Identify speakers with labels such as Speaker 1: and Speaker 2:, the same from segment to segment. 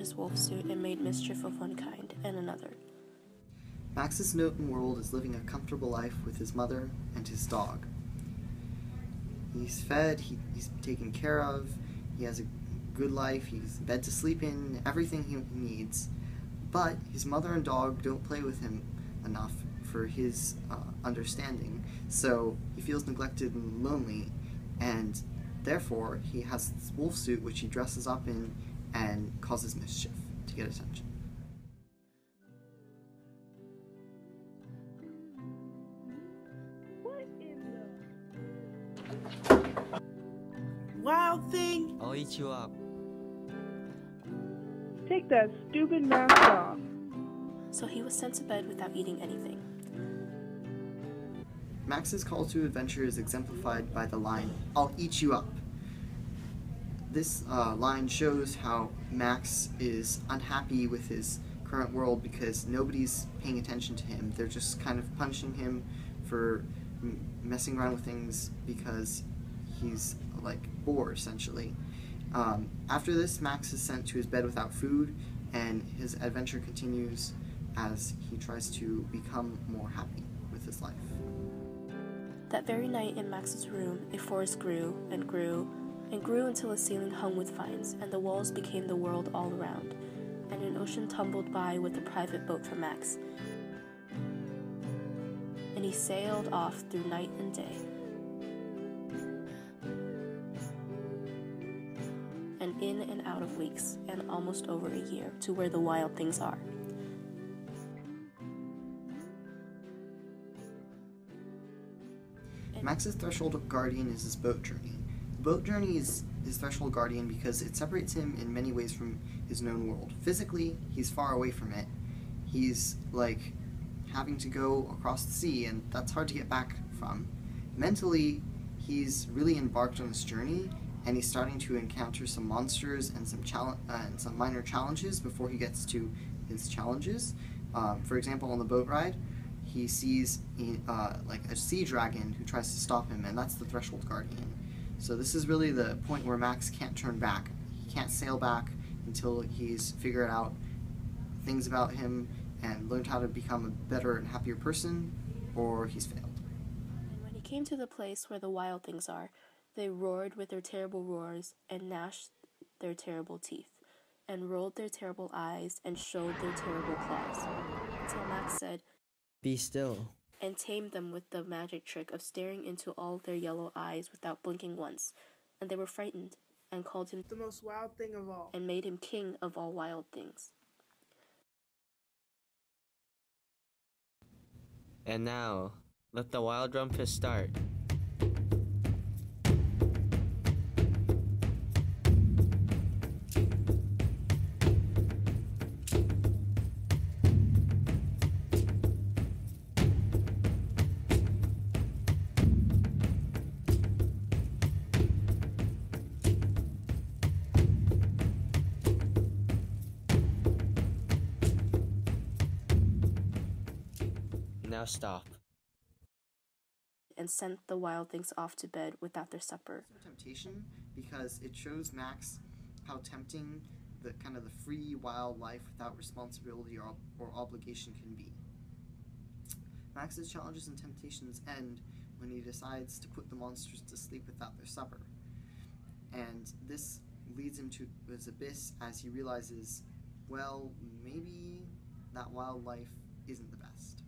Speaker 1: his wolf suit and made mischief of one kind and another.
Speaker 2: Max's known world is living a comfortable life with his mother and his dog. He's fed, he's taken care of, he has a good life, he's a bed to sleep in, everything he needs. But his mother and dog don't play with him enough for his understanding, so he feels neglected and lonely, and therefore he has this wolf suit which he dresses up in and causes mischief to get attention.
Speaker 3: Wild thing!
Speaker 4: I'll eat you up.
Speaker 3: Take that stupid mask off.
Speaker 1: So he was sent to bed without eating anything.
Speaker 2: Max's call to adventure is exemplified by the line, "I'll eat you up." This line shows how Max is unhappy with his current world because nobody's paying attention to him. They're just kind of punishing him for messing around with things because he's like bored, essentially. After this, Max is sent to his bed without food, and his adventure continues as he tries to become more happy with his life.
Speaker 1: That very night in Max's room, a forest grew and grew and grew until the ceiling hung with vines, and the walls became the world all around, and an ocean tumbled by with a private boat for Max. And he sailed off through night and day. And in and out of weeks, and almost over a year, to where the wild things are.
Speaker 2: Max's threshold guardian is his boat journey. The boat journey is his threshold guardian because it separates him in many ways from his known world. Physically, he's far away from it. He's like having to go across the sea, and that's hard to get back from. Mentally, he's really embarked on this journey, and he's starting to encounter some monsters and some minor challenges before he gets to his challenges. For example, on the boat ride, he sees like a sea dragon who tries to stop him, and that's the threshold guardian. So this is really the point where Max can't turn back. He can't sail back until he's figured out things about him and learned how to become a better and happier person, or he's failed.
Speaker 1: And when he came to the place where the wild things are, they roared with their terrible roars, and gnashed their terrible teeth, and rolled their terrible eyes, and showed their terrible claws, until Max said,
Speaker 4: "Be still,"
Speaker 1: and tamed them with the magic trick of staring into all their yellow eyes without blinking once, and they were frightened, and called him
Speaker 3: The most wild thing of all.
Speaker 1: and made him king of all wild things.
Speaker 4: and now let the wild rumpus start. Now stop.
Speaker 1: And sent the wild things off to bed without their supper.
Speaker 2: It's no temptation because it shows Max how tempting the kind of the free wild life without responsibility or obligation can be. Max's challenges and temptations end when he decides to put the monsters to sleep without their supper. And this leads him to his abyss as he realizes, well, maybe that wild life isn't the best.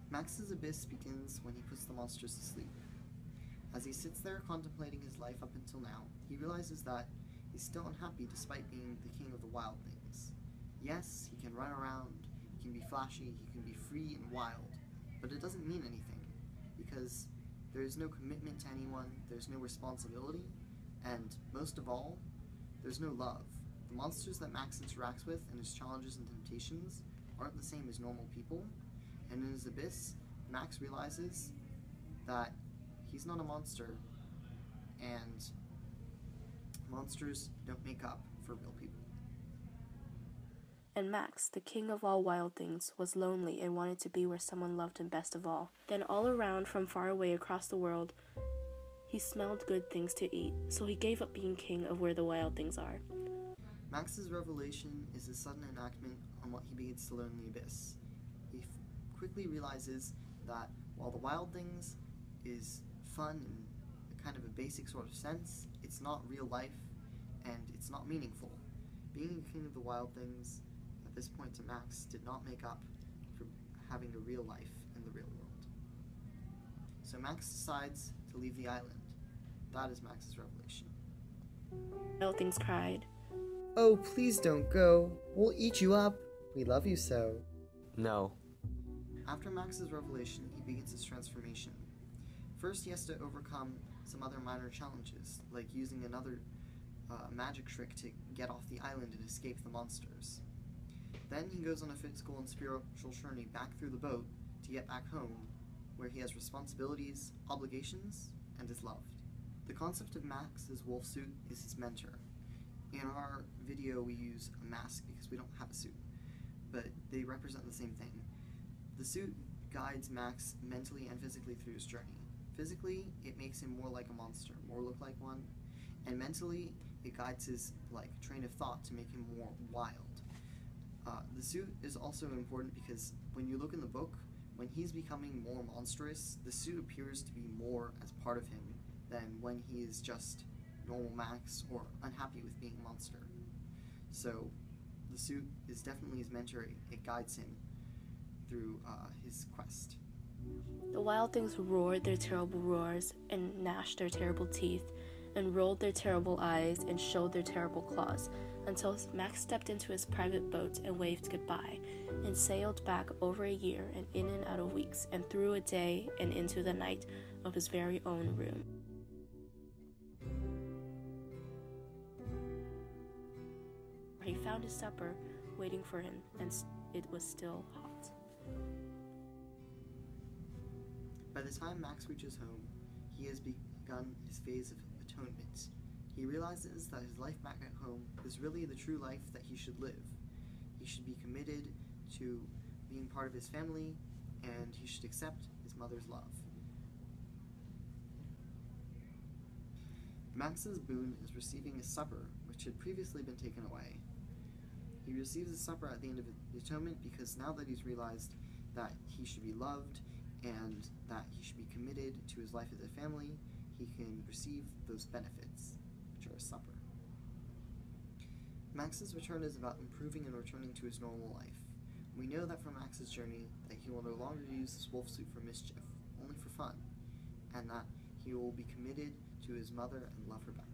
Speaker 2: Max's abyss begins when he puts the monsters to sleep. As he sits there contemplating his life up until now, he realizes that he's still unhappy despite being the king of the wild things. Yes, he can run around, he can be flashy, he can be free and wild, but it doesn't mean anything, because there's no commitment to anyone, there's no responsibility, and most of all, there's no love. The monsters that Max interacts with and his challenges and temptations aren't the same as normal people, and in his abyss, Max realizes that he's not a monster, and monsters don't make up for real people.
Speaker 1: And Max, the king of all wild things, was lonely and wanted to be where someone loved him best of all. Then all around, from far away across the world, he smelled good things to eat, so he gave up being king of where the wild things are.
Speaker 2: Max's revelation is a sudden enactment on what he begins to learn in the Abyss. He quickly realizes that while the Wild Things is fun in kind of a basic sort of sense, it's not real life and it's not meaningful. Being a king of the Wild Things at this point to Max did not make up for having a real life in the real world. So Max decides to leave the island. That is Max's revelation.
Speaker 1: Wild Things cried.
Speaker 2: Oh, please don't go. We'll eat you up. We love you so.
Speaker 4: No.
Speaker 2: After Max's revelation, he begins his transformation. First, he has to overcome some other minor challenges, like using another magic trick to get off the island and escape the monsters. Then he goes on a physical and spiritual journey back through the boat to get back home, where he has responsibilities, obligations, and is loved. The concept of Max's wolf suit is his mentor. In our video, we use a mask because we don't have a suit, but they represent the same thing. The suit guides Max mentally and physically through his journey. Physically, it makes him more like a monster, more look like one, and mentally, it guides his train of thought to make him more wild. The suit is also important because when you look in the book, when he's becoming more monstrous, the suit appears to be more as part of him than when he is just normal Max or unhappy with being a monster. So the suit is definitely his mentor. It guides him through his quest.
Speaker 1: The Wild Things roared their terrible roars and gnashed their terrible teeth and rolled their terrible eyes and showed their terrible claws until Max stepped into his private boat and waved goodbye and sailed back over a year and in and out of weeks and through a day and into the night of his very own room. He found his supper waiting for him, and it was still hot.
Speaker 2: By the time Max reaches home, he has begun his phase of atonement. He realizes that his life back at home is really the true life that he should live. He should be committed to being part of his family, and he should accept his mother's love. Max's boon is receiving his supper, which had previously been taken away. He receives his supper at the end of the atonement because now that he's realized that he should be loved and that he should be committed to his life as a family, he can receive those benefits, which are his supper. Max's return is about improving and returning to his normal life. We know that from Max's journey that he will no longer use his wolf suit for mischief, only for fun, and that he will be committed to his mother and love her back.